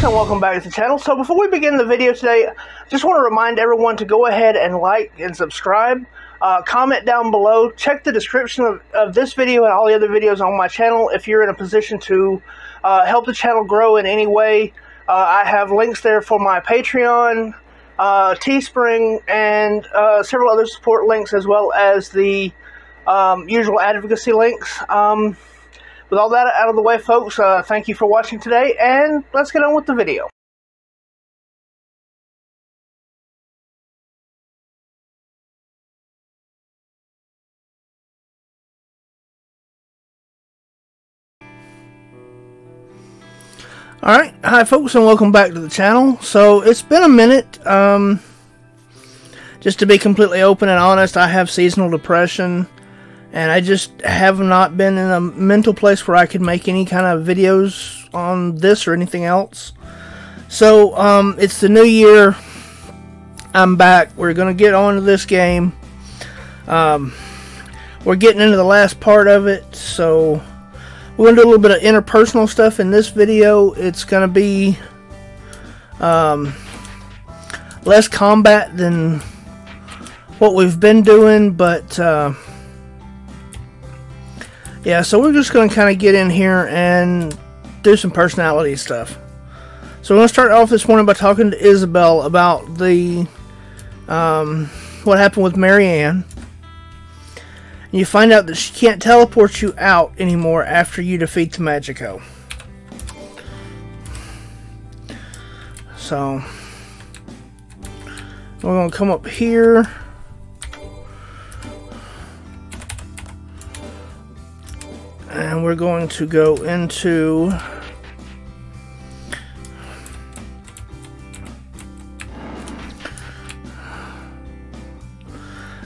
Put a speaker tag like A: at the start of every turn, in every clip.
A: Welcome back to the channel. So before we begin the video today, just want to remind everyone to go ahead and like and subscribe, comment down below, check the description of this video and all the other videos on my channel if you're in a position to help the channel grow in any way. I have links there for my Patreon, Teespring, and several other support links, as well as the usual advocacy links. With all that out of the way, folks, thank you for watching today, and let's get on with the video. Alright, hi folks, and welcome back to the channel. So, it's been a minute. Just to be completely open and honest, I have seasonal depression. And I just have not been in a mental place where I could make any kind of videos on this or anything else. So, it's the new year. I'm back. We're going to get on to this game. We're getting into the last part of it. So, we're going to do a little bit of interpersonal stuff in this video. It's going to be less combat than what we've been doing, but yeah, so we're just going to kind of get in here and do some personality stuff. So we're going to start off this morning by talking to Isabel about the what happened with Marianne. And you find out that she can't teleport you out anymore after you defeat the Magico. So we're going to come up here. And we're going to go into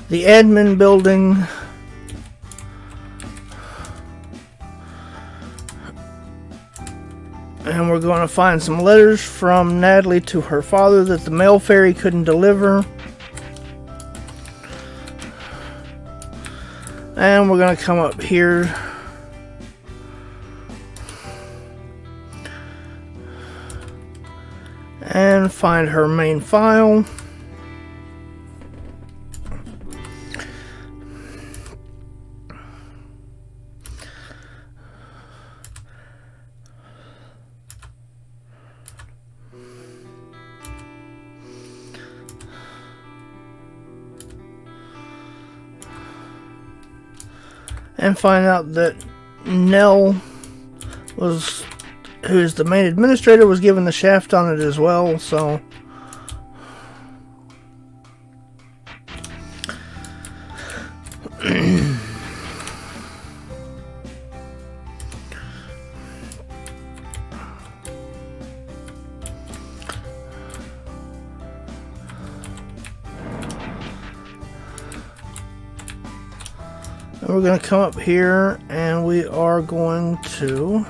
A: the admin building. And we're going to find some letters from Natalie to her father that the mail ferry couldn't deliver. And we're going to come up here and find her main file. And find out that Nell was, who is the main administrator, was given the shaft on it as well. So we're going to come up here and we are going to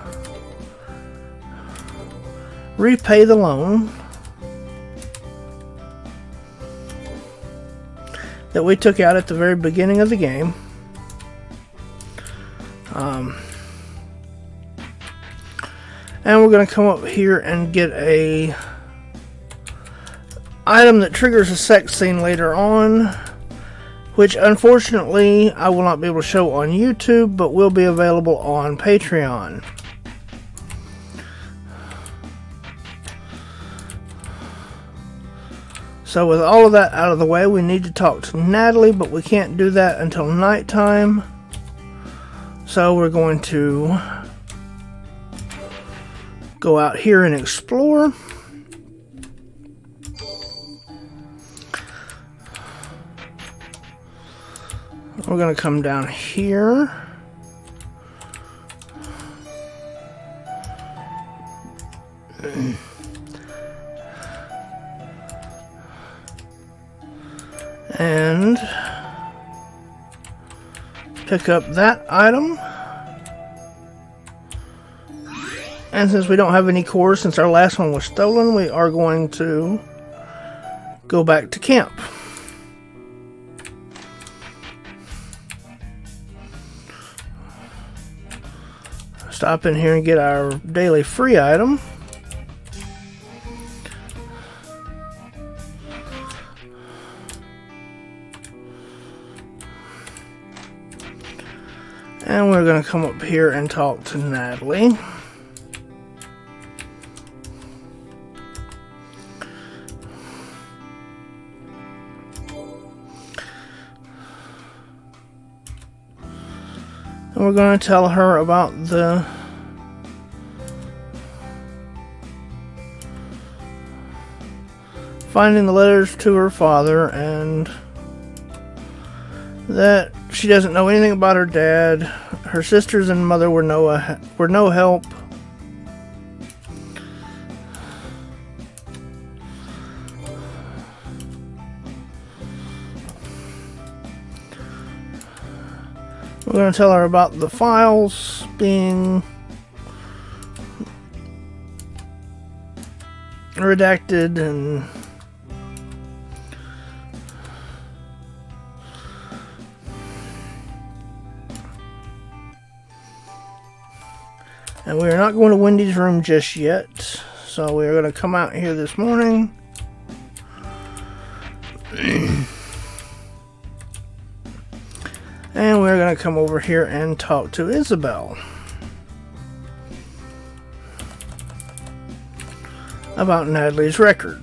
A: repay the loan that we took out at the very beginning of the game. And we're going to come up here and get a item that triggers a sex scene later on, which unfortunately I will not be able to show on YouTube, but will be available on Patreon. So with all of that out of the way, we need to talk to Natalie, but we can't do that until nighttime. So we're going to go out here and explore. We're going to come down here. And pick up that item. And since we don't have any cores, since our last one was stolen, we are going to go back to camp. Stop in here and get our daily free item. And we're going to come up here and talk to Natalie. And we're going to tell her about the finding the letters to her father, and that she doesn't know anything about her dad. Her sisters and mother were no help. We're going to tell her about the files being redacted and we are not going to Wendy's room just yet, so we are going to come out here this morning. And we're going to come over here and talk to Isabel about Natalie's record.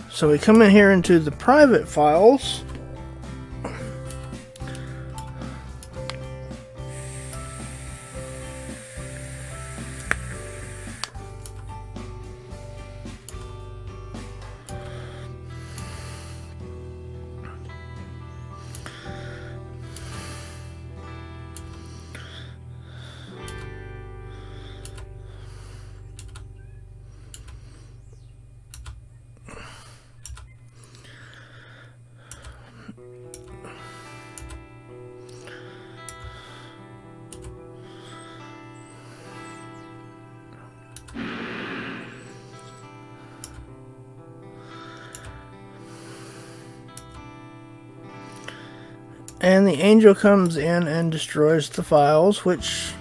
A: So we come in here into the private files. And the angel comes in and destroys the files, which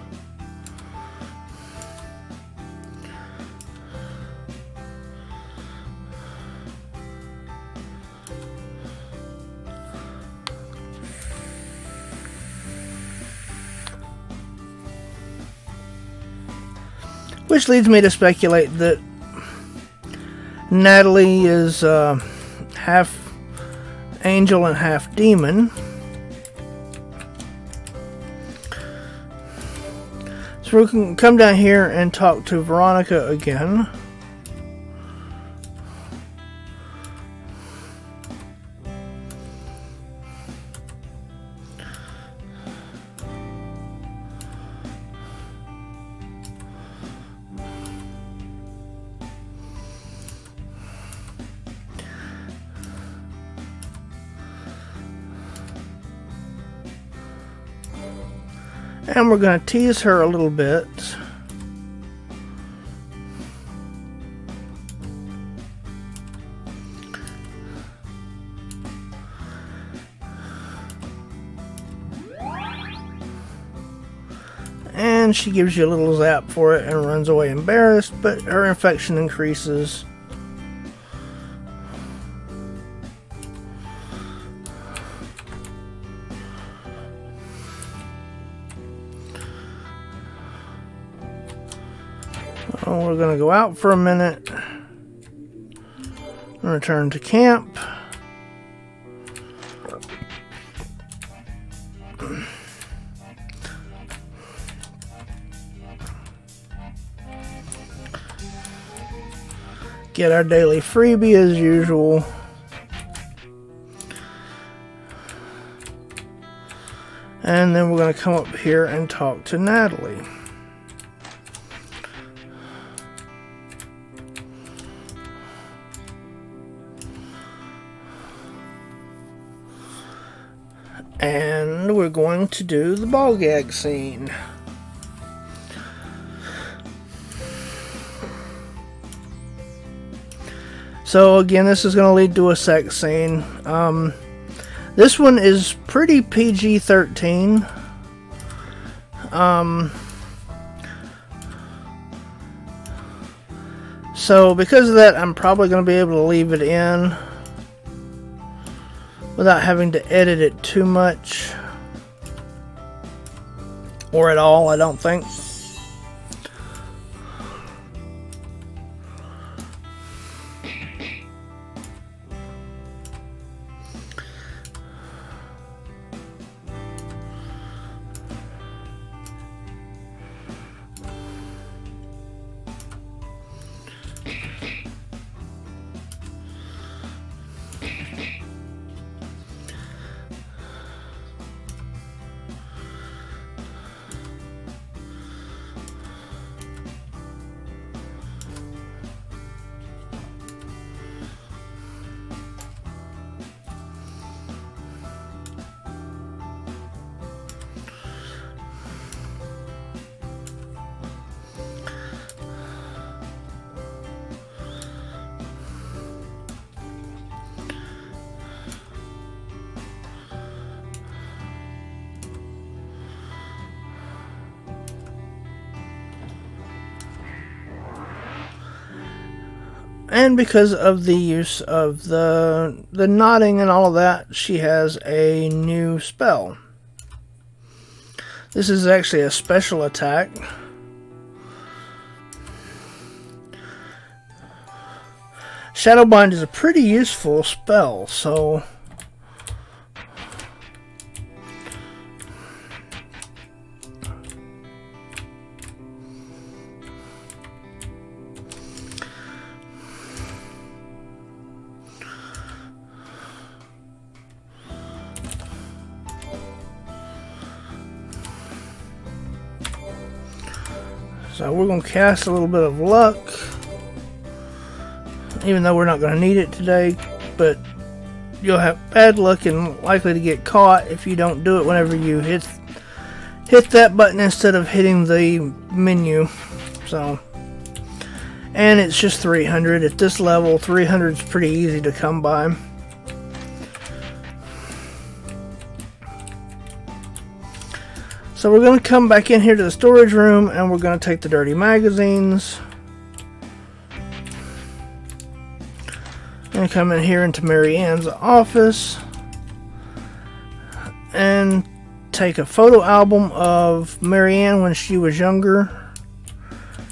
A: leads me to speculate that Natalie is half angel and half demon. So we can come down here and talk to Veronica again. And we're going to tease her a little bit. And she gives you a little zap for it and runs away embarrassed, but her infection increases. Well, we're going to go out for a minute and return to camp. Get our daily freebie as usual. And then we're going to come up here and talk to Natalie. And we're going to do the ball gag scene. So again, this is going to lead to a sex scene. This one is pretty PG-13. So because of that, I'm probably going to be able to leave it in without having to edit it too much. Or at all, I don't think. And because of the use of the nodding and all of that, she has a new spell. This is actually a special attack. Shadowbind is a pretty useful spell, so we're going to cast a little bit of luck, even though we're not going to need it today, but you'll have bad luck and likely to get caught if you don't do it whenever you hit that button instead of hitting the menu. So, and it's just 300 at this level. 300 is pretty easy to come by. So we're going to come back in here to the storage room and we're going to take the dirty magazines and come in here into Mary Ann's office and take a photo album of Mary Ann when she was younger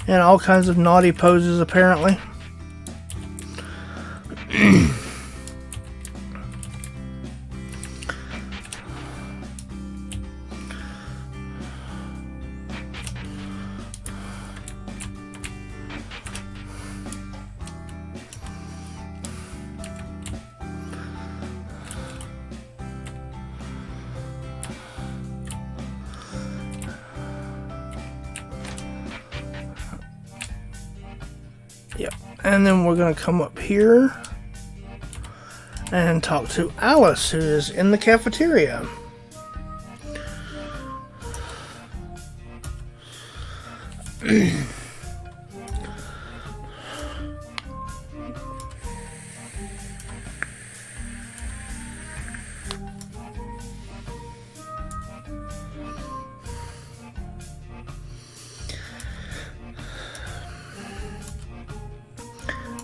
A: and all kinds of naughty poses apparently. Yep, and then we're going to come up here and talk to Alice, who is in the cafeteria.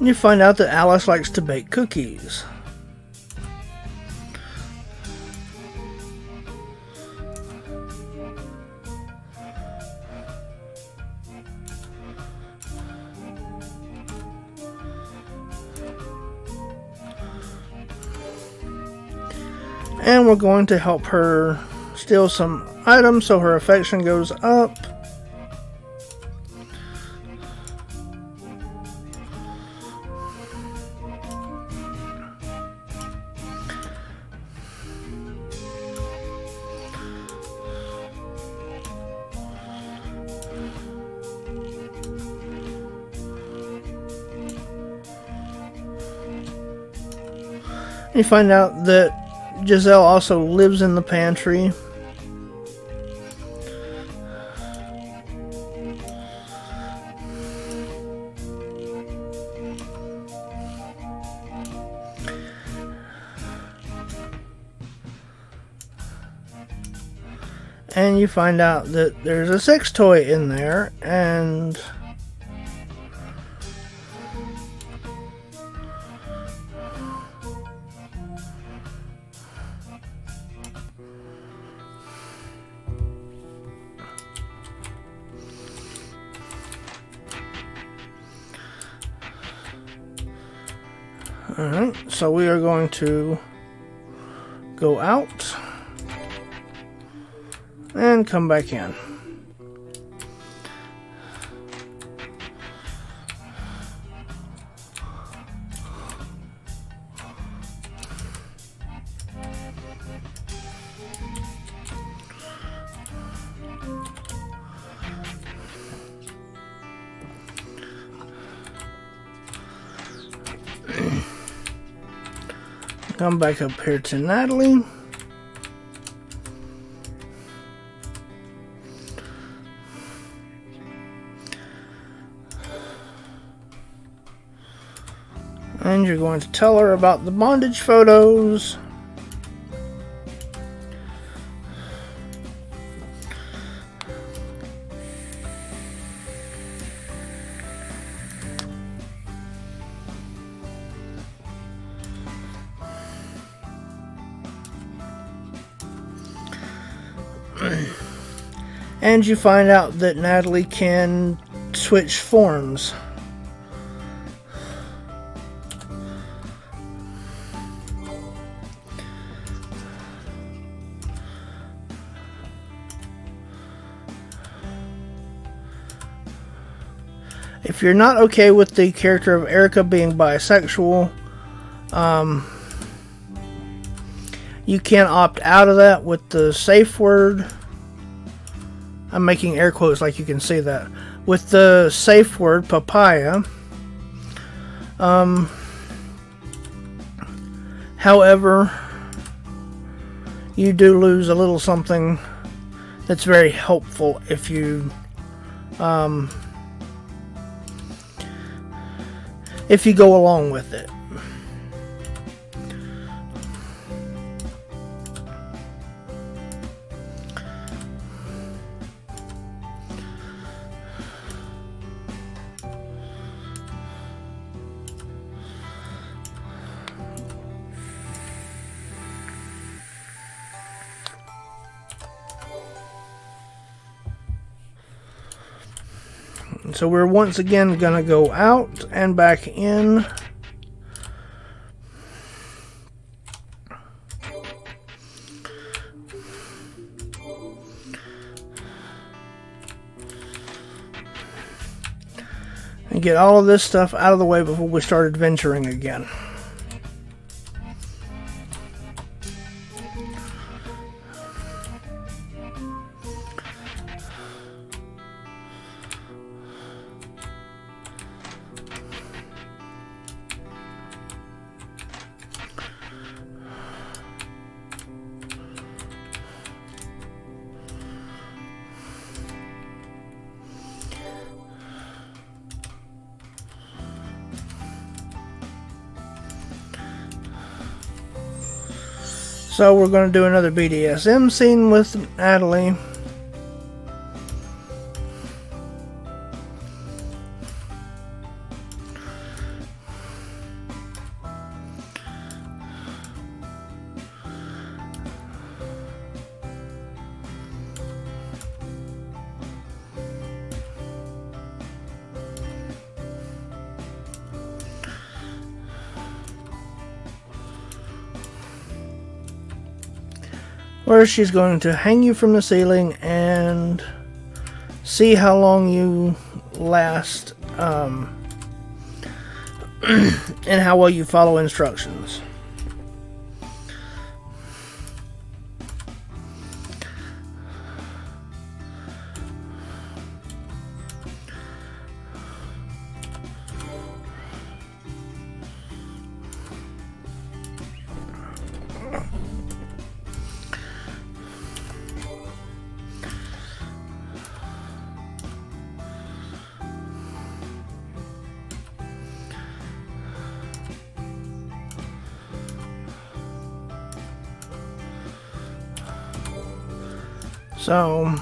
A: You find out that Alice likes to bake cookies. And we're going to help her steal some items so her affection goes up. You find out that Giselle also lives in the pantry. And you find out that there's a sex toy in there, and alright, so we are going to go out and come back in. Come back up here to Natalie. And you're going to tell her about the bondage photos. And you find out that Natalie can switch forms. If you're not okay with the character of Erica being bisexual, you can opt out of that with the safe word. I'm making air quotes like you can see that. With the safe word, papaya. However, you do lose a little something that's very helpful if you go along with it. So we're once again going to go out and back in. And get all of this stuff out of the way before we start adventuring again. So we're going to do another BDSM scene with Natalie. Where she's going to hang you from the ceiling and see how long you last and how well you follow instructions. So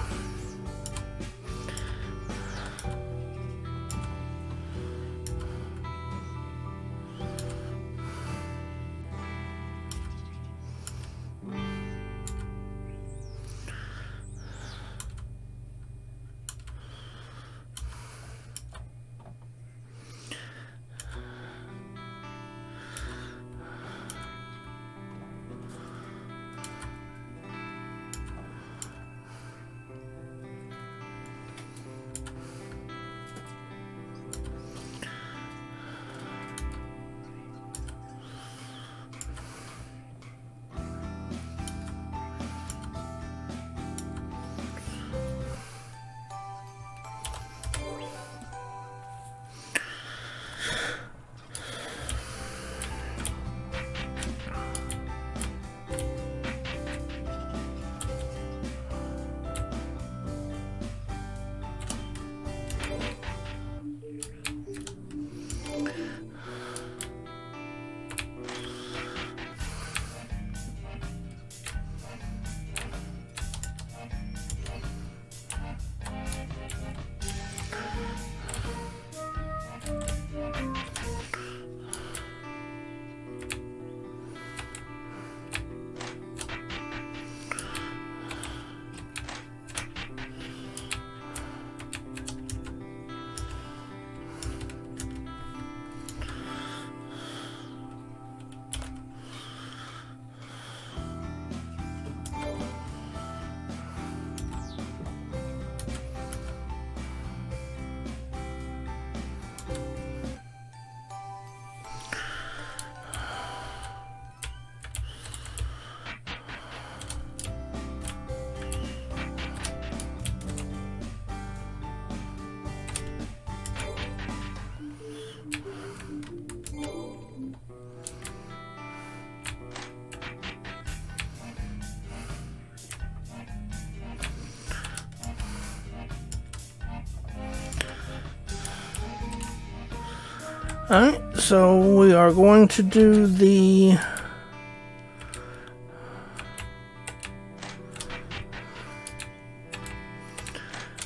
A: alright, so we are going to do the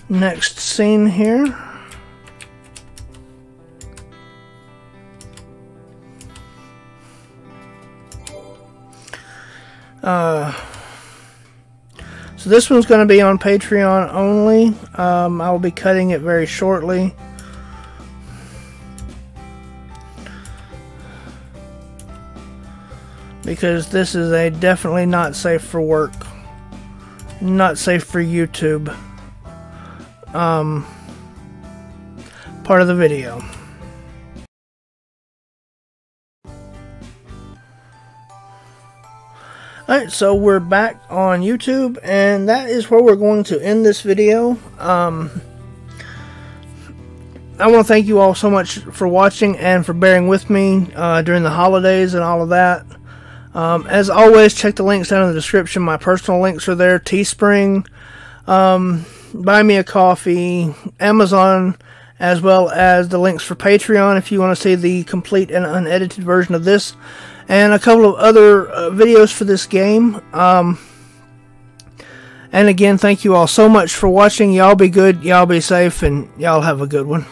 A: next scene here. So this one's going to be on Patreon only. I will be cutting it very shortly. Because this is a definitely not safe for work, not safe for YouTube part of the video. Alright, so we're back on YouTube, and that is where we're going to end this video. I want to thank you all so much for watching and for bearing with me during the holidays and all of that. As always, check the links down in the description. My personal links are there. Teespring, Buy Me a Coffee, Amazon, as well as the links for Patreon if you want to see the complete and unedited version of this, and a couple of other videos for this game. And again, thank you all so much for watching. Y'all be good, y'all be safe, and y'all have a good one.